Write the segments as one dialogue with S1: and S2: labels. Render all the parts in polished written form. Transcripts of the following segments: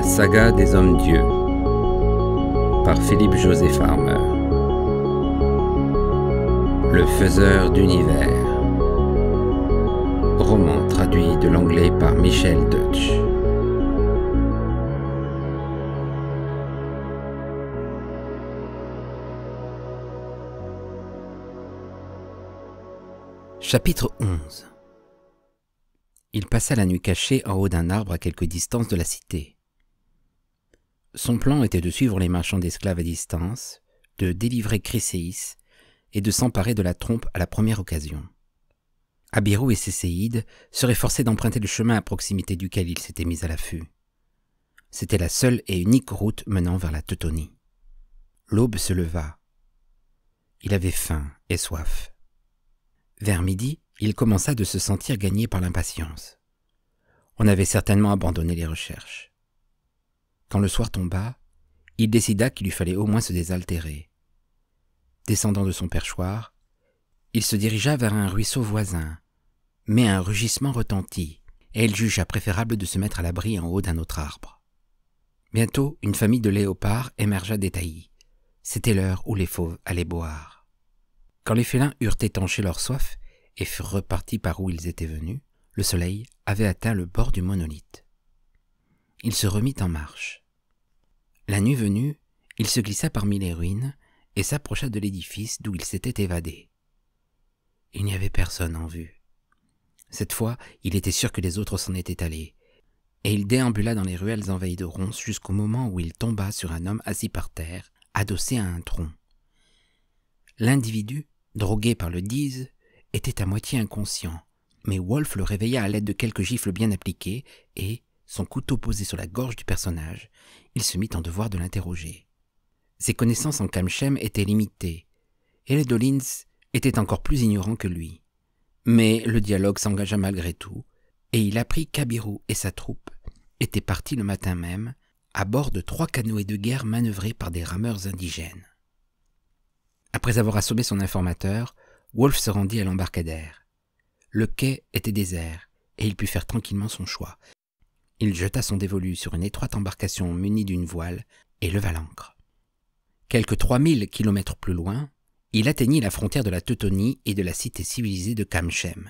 S1: saga des Hommes-Dieux par Philippe José Farmer. Le faiseur d'univers. Roman traduit de l'anglais par Michel Deutsch. Chapitre 11. Il passa la nuit cachée en haut d'un arbre à quelque distance de la cité. Son plan était de suivre les marchands d'esclaves à distance, de délivrer Chryséis et de s'emparer de la trompe à la première occasion. Abirou et ses séides seraient forcés d'emprunter le chemin à proximité duquel il s'était mis à l'affût. C'était la seule et unique route menant vers la Teutonie. L'aube se leva. Il avait faim et soif. Vers midi, il commença de se sentir gagné par l'impatience. On avait certainement abandonné les recherches. Quand le soir tomba, il décida qu'il lui fallait au moins se désaltérer. Descendant de son perchoir, il se dirigea vers un ruisseau voisin, mais un rugissement retentit, et il jugea préférable de se mettre à l'abri en haut d'un autre arbre. Bientôt, une famille de léopards émergea des taillis. C'était l'heure où les fauves allaient boire. Quand les félins eurent étanché leur soif et furent repartis par où ils étaient venus, le soleil avait atteint le bord du monolithe. Il se remit en marche. La nuit venue, il se glissa parmi les ruines et s'approcha de l'édifice d'où il s'était évadé. Il n'y avait personne en vue. Cette fois, il était sûr que les autres s'en étaient allés, et il déambula dans les ruelles envahies de ronces jusqu'au moment où il tomba sur un homme assis par terre, adossé à un tronc. L'individu, drogué par le Diz, était à moitié inconscient, mais Wolf le réveilla à l'aide de quelques gifles bien appliquées et, son couteau posé sur la gorge du personnage, il se mit en devoir de l'interroger. Ses connaissances en Kamshem étaient limitées, et les Dolins étaient encore plus ignorants que lui. Mais le dialogue s'engagea malgré tout, et il apprit qu'Abirou et sa troupe étaient partis le matin même, à bord de 3 canoës de guerre manœuvrés par des rameurs indigènes. Après avoir assommé son informateur, Wolf se rendit à l'embarcadère. Le quai était désert, et il put faire tranquillement son choix. Il jeta son dévolu sur une étroite embarcation munie d'une voile et leva l'ancre. Quelques 3000 kilomètres plus loin, il atteignit la frontière de la Teutonie et de la cité civilisée de Kamshem.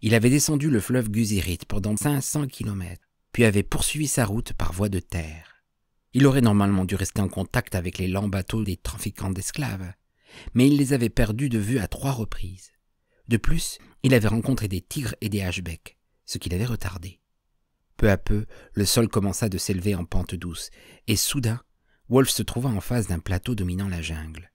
S1: Il avait descendu le fleuve Guzirit pendant 500 kilomètres, puis avait poursuivi sa route par voie de terre. Il aurait normalement dû rester en contact avec les lents bateaux des trafiquants d'esclaves, mais il les avait perdus de vue à 3 reprises. De plus, il avait rencontré des tigres et des hachbecks, ce qui l'avait retardé. Peu à peu, le sol commença de s'élever en pente douce, et soudain, Wolf se trouva en face d'un plateau dominant la jungle.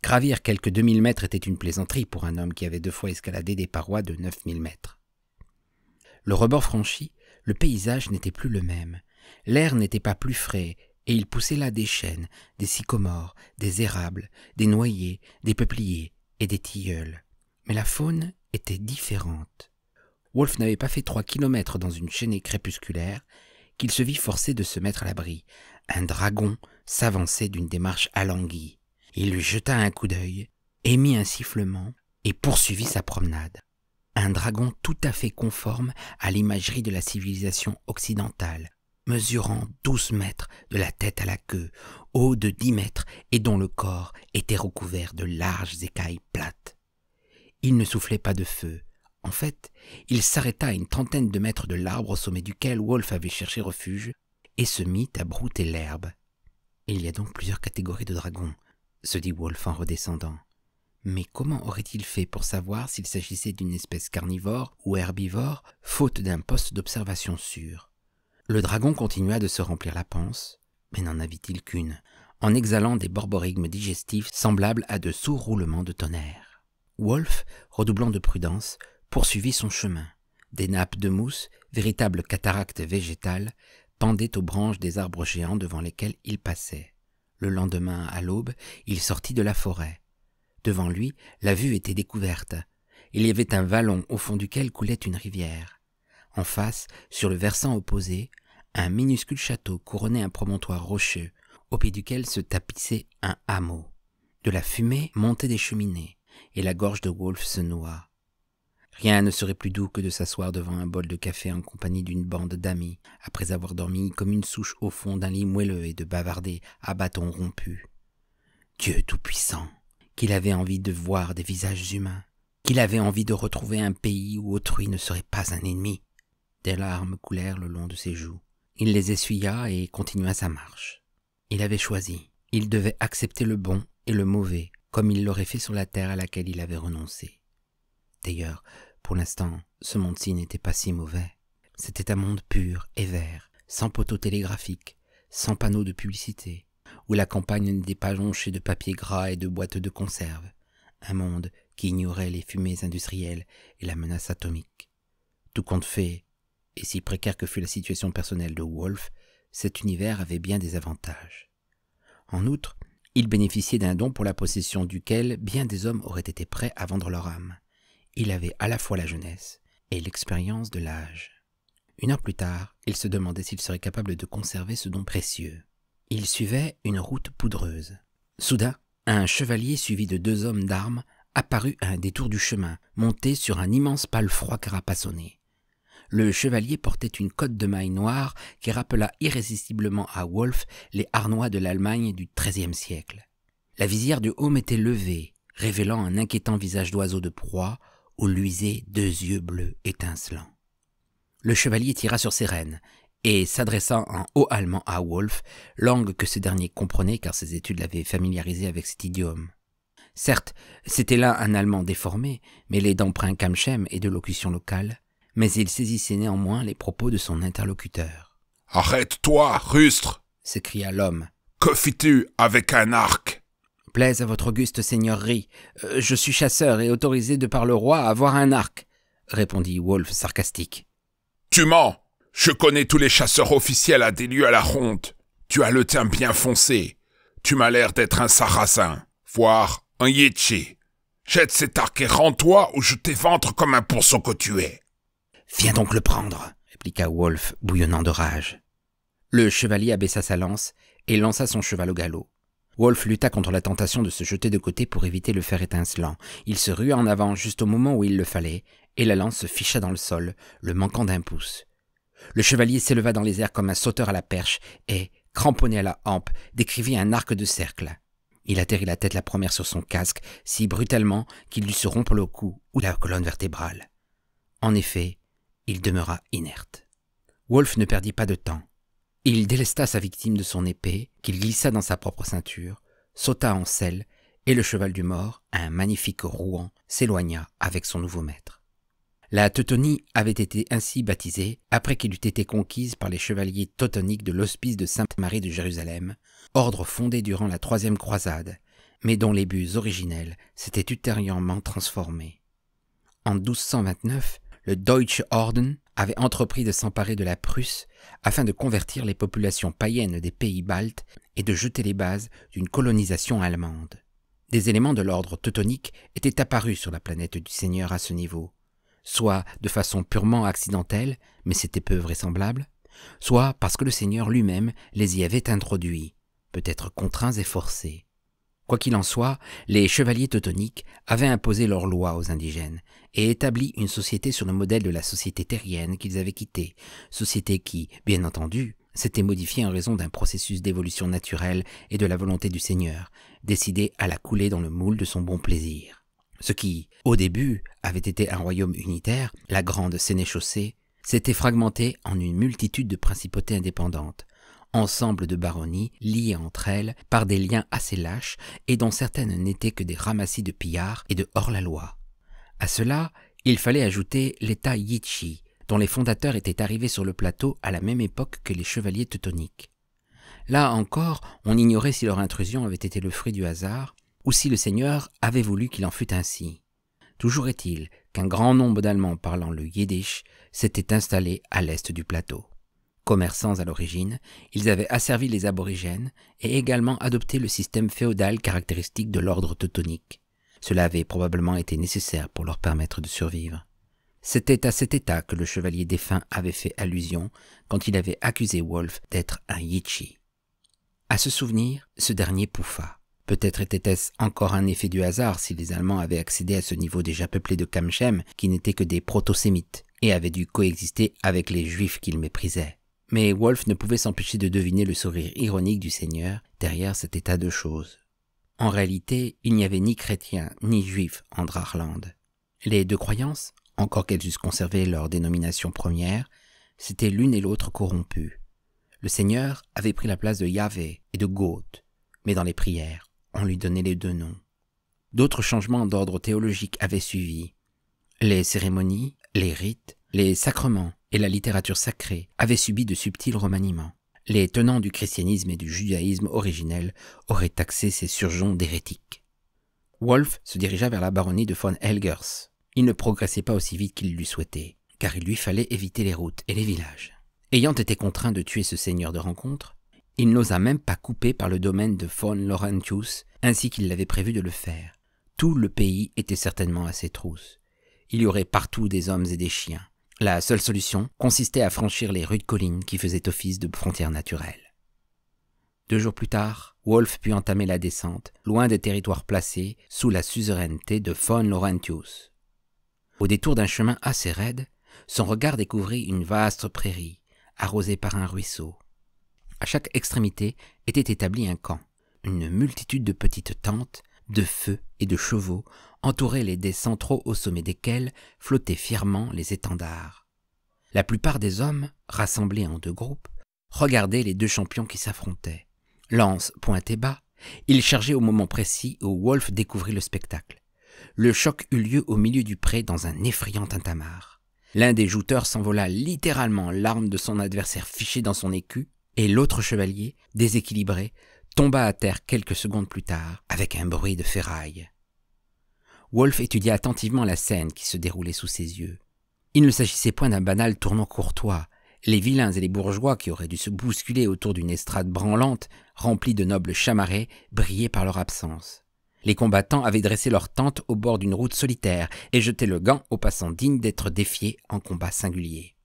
S1: Gravir quelques 2000 mètres était une plaisanterie pour un homme qui avait 2 fois escaladé des parois de 9000 mètres. Le rebord franchi, le paysage n'était plus le même. L'air n'était pas plus frais, et il poussait là des chênes, des sycomores, des érables, des noyers, des peupliers et des tilleuls. Mais la faune était différente. Wolf n'avait pas fait 3 kilomètres dans une chaînée crépusculaire qu'il se vit forcé de se mettre à l'abri. Un dragon s'avançait d'une démarche alanguie. Il lui jeta un coup d'œil, émit un sifflement et poursuivit sa promenade. Un dragon tout à fait conforme à l'imagerie de la civilisation occidentale, mesurant 12 mètres de la tête à la queue, haut de 10 mètres et dont le corps était recouvert de larges écailles plates. Il ne soufflait pas de feu. En fait, il s'arrêta à une trentaine de mètres de l'arbre au sommet duquel Wolf avait cherché refuge et se mit à brouter l'herbe. Il y a donc plusieurs catégories de dragons, se dit Wolf en redescendant. Mais comment aurait-il fait pour savoir s'il s'agissait d'une espèce carnivore ou herbivore, faute d'un poste d'observation sûr? Le dragon continua de se remplir la panse, mais n'en avait-il qu'une, en exhalant des borborigmes digestifs semblables à de sourds roulements de tonnerre. Wolf, redoublant de prudence, poursuivit son chemin. Des nappes de mousse, véritables cataractes végétales, pendaient aux branches des arbres géants devant lesquels il passait. Le lendemain, à l'aube, il sortit de la forêt. Devant lui, la vue était découverte. Il y avait un vallon au fond duquel coulait une rivière. En face, sur le versant opposé, un minuscule château couronnait un promontoire rocheux, au pied duquel se tapissait un hameau. De la fumée montait des cheminées, et la gorge de Wolf se noua. Rien ne serait plus doux que de s'asseoir devant un bol de café en compagnie d'une bande d'amis, après avoir dormi comme une souche au fond d'un lit moelleux et de bavarder à bâton rompu. Dieu tout-puissant, qu'il avait envie de voir des visages humains, qu'il avait envie de retrouver un pays où autrui ne serait pas un ennemi. Des larmes coulèrent le long de ses joues. Il les essuya et continua sa marche. Il avait choisi. Il devait accepter le bon et le mauvais, comme il l'aurait fait sur la terre à laquelle il avait renoncé. D'ailleurs, pour l'instant, ce monde-ci n'était pas si mauvais. C'était un monde pur et vert, sans poteaux télégraphiques, sans panneaux de publicité, où la campagne n'était pas jonchée de papier gras et de boîtes de conserve. Un monde qui ignorait les fumées industrielles et la menace atomique. Tout compte fait, et si précaire que fût la situation personnelle de Wolf, cet univers avait bien des avantages. En outre, il bénéficiait d'un don pour la possession duquel bien des hommes auraient été prêts à vendre leur âme. Il avait à la fois la jeunesse et l'expérience de l'âge. 1 heure plus tard, il se demandait s'il serait capable de conserver ce don précieux. Il suivait une route poudreuse. Soudain, un chevalier suivi de 2 hommes d'armes apparut à un détour du chemin, monté sur un immense palefroid carapassonné. Le chevalier portait une cotte de mailles noire qui rappela irrésistiblement à Wolf les harnois de l'Allemagne du XIIIe siècle. La visière du aume était levée, révélant un inquiétant visage d'oiseau de proie où luisaient 2 yeux bleus étincelants. Le chevalier tira sur ses rênes et, s'adressant en haut allemand à Wolf, langue que ce dernier comprenait car ses études l'avaient familiarisé avec cet idiome. Certes, c'était là un allemand déformé, mêlé d'emprunts kamchem et de locutions locales, mais il saisissait néanmoins les propos de son interlocuteur.
S2: « Arrête-toi, rustre !»
S1: s'écria l'homme.
S2: « Que fis-tu avec un arc ?»«
S1: Plaise à votre auguste seigneurie, je suis chasseur et autorisé de par le roi à avoir un arc, répondit Wolf sarcastique.
S2: Tu mens. Je connais tous les chasseurs officiels à des lieux à la ronde. Tu as le tien bien foncé. Tu m'as l'air d'être un sarrasin, voire un yétché. Jette cet arc et rends-toi ou je t'éventre comme un pourceau que tu es.
S1: Viens donc le prendre, répliqua Wolf, bouillonnant de rage. Le chevalier abaissa sa lance et lança son cheval au galop. Wolf lutta contre la tentation de se jeter de côté pour éviter le fer étincelant. Il se rua en avant juste au moment où il le fallait, et la lance se ficha dans le sol, le manquant d'1 pouce. Le chevalier s'éleva dans les airs comme un sauteur à la perche et, cramponné à la hampe, décrivit un arc de cercle. Il atterrit la tête la première sur son casque, si brutalement qu'il dut se rompre le cou ou la colonne vertébrale. En effet, il demeura inerte. Wolf ne perdit pas de temps. Il délesta sa victime de son épée, qu'il glissa dans sa propre ceinture, sauta en selle, et le cheval du mort, un magnifique rouan, s'éloigna avec son nouveau maître. La Teutonie avait été ainsi baptisée après qu'elle eût été conquise par les chevaliers teutoniques de l'Hospice de Sainte-Marie de Jérusalem, ordre fondé durant la 3e croisade, mais dont les buts originels s'étaient ultérieurement transformés. En 1229, le Deutsche Orden avait entrepris de s'emparer de la Prusse afin de convertir les populations païennes des pays baltes et de jeter les bases d'une colonisation allemande. Des éléments de l'ordre teutonique étaient apparus sur la planète du Seigneur à ce niveau, soit de façon purement accidentelle, mais c'était peu vraisemblable, soit parce que le Seigneur lui-même les y avait introduits, peut-être contraints et forcés. Quoi qu'il en soit, les chevaliers teutoniques avaient imposé leurs lois aux indigènes et établi une société sur le modèle de la société terrienne qu'ils avaient quittée, société qui, bien entendu, s'était modifiée en raison d'un processus d'évolution naturelle et de la volonté du Seigneur, décidé à la couler dans le moule de son bon plaisir. Ce qui, au début, avait été un royaume unitaire, la grande sénéchaussée, s'était fragmenté en une multitude de principautés indépendantes, ensemble de baronnies liées entre elles par des liens assez lâches et dont certaines n'étaient que des ramassis de pillards et de hors-la-loi. À cela, il fallait ajouter l'État Yitchi, dont les fondateurs étaient arrivés sur le plateau à la même époque que les chevaliers teutoniques. Là encore, on ignorait si leur intrusion avait été le fruit du hasard ou si le Seigneur avait voulu qu'il en fût ainsi. Toujours est-il qu'un grand nombre d'Allemands parlant le yiddish s'étaient installés à l'est du plateau. Commerçants à l'origine, ils avaient asservi les aborigènes et également adopté le système féodal caractéristique de l'ordre teutonique. Cela avait probablement été nécessaire pour leur permettre de survivre. C'était à cet état que le chevalier défunt avait fait allusion quand il avait accusé Wolf d'être un Yitchi. À ce souvenir, ce dernier pouffa. Peut-être était-ce encore un effet du hasard si les Allemands avaient accédé à ce niveau déjà peuplé de Kamchem, qui n'étaient que des proto-sémites, et avaient dû coexister avec les Juifs qu'ils méprisaient. Mais Wolfe ne pouvait s'empêcher de deviner le sourire ironique du Seigneur derrière cet état de choses. En réalité, il n'y avait ni chrétiens ni juifs en Drachland. Les deux croyances, encore qu'elles eussent conservé leur dénomination première, s'étaient l'une et l'autre corrompues. Le Seigneur avait pris la place de Yahvé et de Goth, mais dans les prières, on lui donnait les deux noms. D'autres changements d'ordre théologique avaient suivi. Les cérémonies, les rites, les sacrements et la littérature sacrée avaient subi de subtils remaniements. Les tenants du christianisme et du judaïsme originel auraient taxé ces surgeons d'hérétiques. Wolfe se dirigea vers la baronnie de von Helgers. Il ne progressait pas aussi vite qu'il l'eût souhaité, car il lui fallait éviter les routes et les villages. Ayant été contraint de tuer ce seigneur de rencontre, il n'osa même pas couper par le domaine de von Laurentius, ainsi qu'il l'avait prévu de le faire. Tout le pays était certainement à ses trousses. Il y aurait partout des hommes et des chiens. La seule solution consistait à franchir les rudes collines qui faisaient office de frontières naturelles. 2 jours plus tard, Wolfe put entamer la descente, loin des territoires placés sous la suzeraineté de von Laurentius. Au détour d'un chemin assez raide, son regard découvrit une vaste prairie, arrosée par un ruisseau. À chaque extrémité était établi un camp. Une multitude de petites tentes, de feux et de chevaux entouraient les dés centraux au sommet desquels flottaient fièrement les étendards. La plupart des hommes, rassemblés en 2 groupes, regardaient les 2 champions qui s'affrontaient. Lance pointé bas, ils chargeaient au moment précis où Wolfe découvrit le spectacle. Le choc eut lieu au milieu du pré dans un effrayant tintamarre. L'un des jouteurs s'envola littéralement l'arme de son adversaire fichée dans son écu, et l'autre chevalier, déséquilibré, tomba à terre quelques secondes plus tard, avec un bruit de ferraille. Wolfe étudia attentivement la scène qui se déroulait sous ses yeux. Il ne s'agissait point d'un banal tournoi courtois. Les vilains et les bourgeois qui auraient dû se bousculer autour d'une estrade branlante, remplie de nobles chamarrés, brillaient par leur absence. Les combattants avaient dressé leurs tentes au bord d'une route solitaire et jeté le gant aux passants dignes d'être défiés en combat singulier.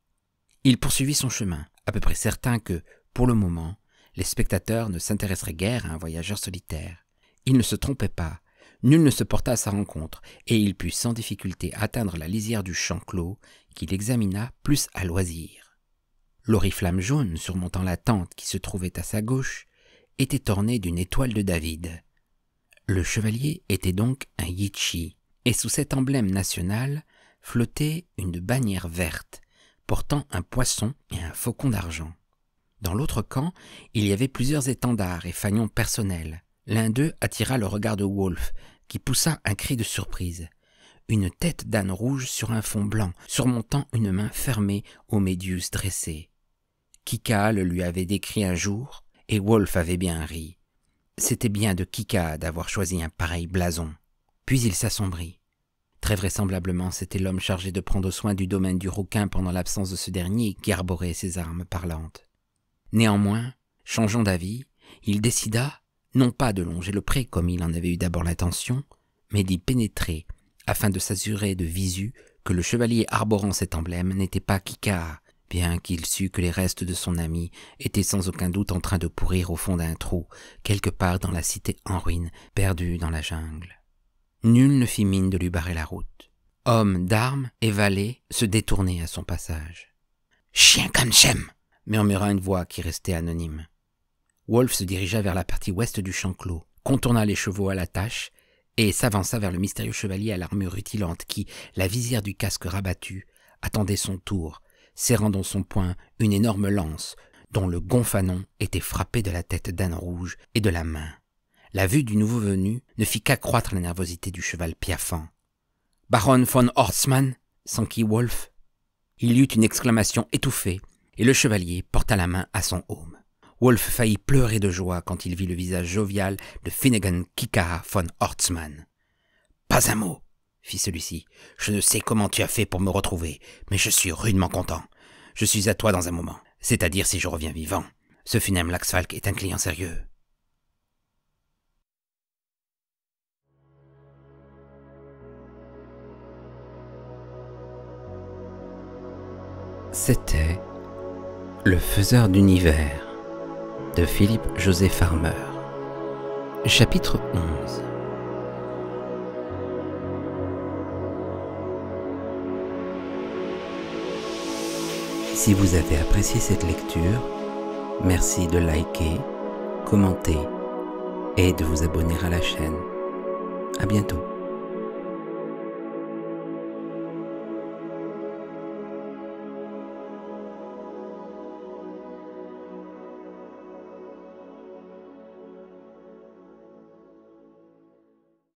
S1: Il poursuivit son chemin, à peu près certain que, pour le moment, les spectateurs ne s'intéresseraient guère à un voyageur solitaire. Il ne se trompait pas, nul ne se porta à sa rencontre, et il put sans difficulté atteindre la lisière du champ clos, qu'il examina plus à loisir. L'oriflamme jaune surmontant la tente qui se trouvait à sa gauche était ornée d'une étoile de David. Le chevalier était donc un Yitchi, et sous cet emblème national flottait une bannière verte, portant un poisson et un faucon d'argent. Dans l'autre camp, il y avait plusieurs étendards et fanions personnels. L'un d'eux attira le regard de Wolfe, qui poussa un cri de surprise. Une tête d'âne rouge sur un fond blanc, surmontant une main fermée au médius dressé. Kika le lui avait décrit un jour, et Wolfe avait bien ri. C'était bien de Kika d'avoir choisi un pareil blason. Puis il s'assombrit. Très vraisemblablement, c'était l'homme chargé de prendre soin du domaine du Rouquin pendant l'absence de ce dernier qui arborait ses armes parlantes. Néanmoins, changeant d'avis, il décida, non pas de longer le pré comme il en avait eu d'abord l'intention, mais d'y pénétrer, afin de s'assurer de visu que le chevalier arborant cet emblème n'était pas Kika, bien qu'il sût que les restes de son ami étaient sans aucun doute en train de pourrir au fond d'un trou, quelque part dans la cité en ruine, perdue dans la jungle. Nul ne fit mine de lui barrer la route. Hommes d'armes et valets se détournaient à son passage. « Chien Kamchem !» murmura une voix qui restait anonyme. Wolfe se dirigea vers la partie ouest du champ clos, contourna les chevaux à la tâche et s'avança vers le mystérieux chevalier à l'armure rutilante qui, la visière du casque rabattu, attendait son tour, serrant dans son poing une énorme lance dont le gonfanon était frappé de la tête d'âne rouge et de la main. La vue du nouveau venu ne fit qu'accroître la nervosité du cheval piaffant. « Baron von Horstmann » s'enquit Wolfe. Il y eut une exclamation étouffée, et le chevalier porta la main à son aume. Wolfe faillit pleurer de joie quand il vit le visage jovial de Finnegan Kikara von Horstmann. « Pas un mot !» fit celui-ci. « Je ne sais comment tu as fait pour me retrouver, mais je suis rudement content. Je suis à toi dans un moment, c'est-à-dire si je reviens vivant. Ce funeste Laxfalk est un client sérieux. » C'était Le Faiseur d'univers de Philippe José Farmer. Chapitre 11. Si vous avez apprécié cette lecture, merci de liker, commenter et de vous abonner à la chaîne. À bientôt.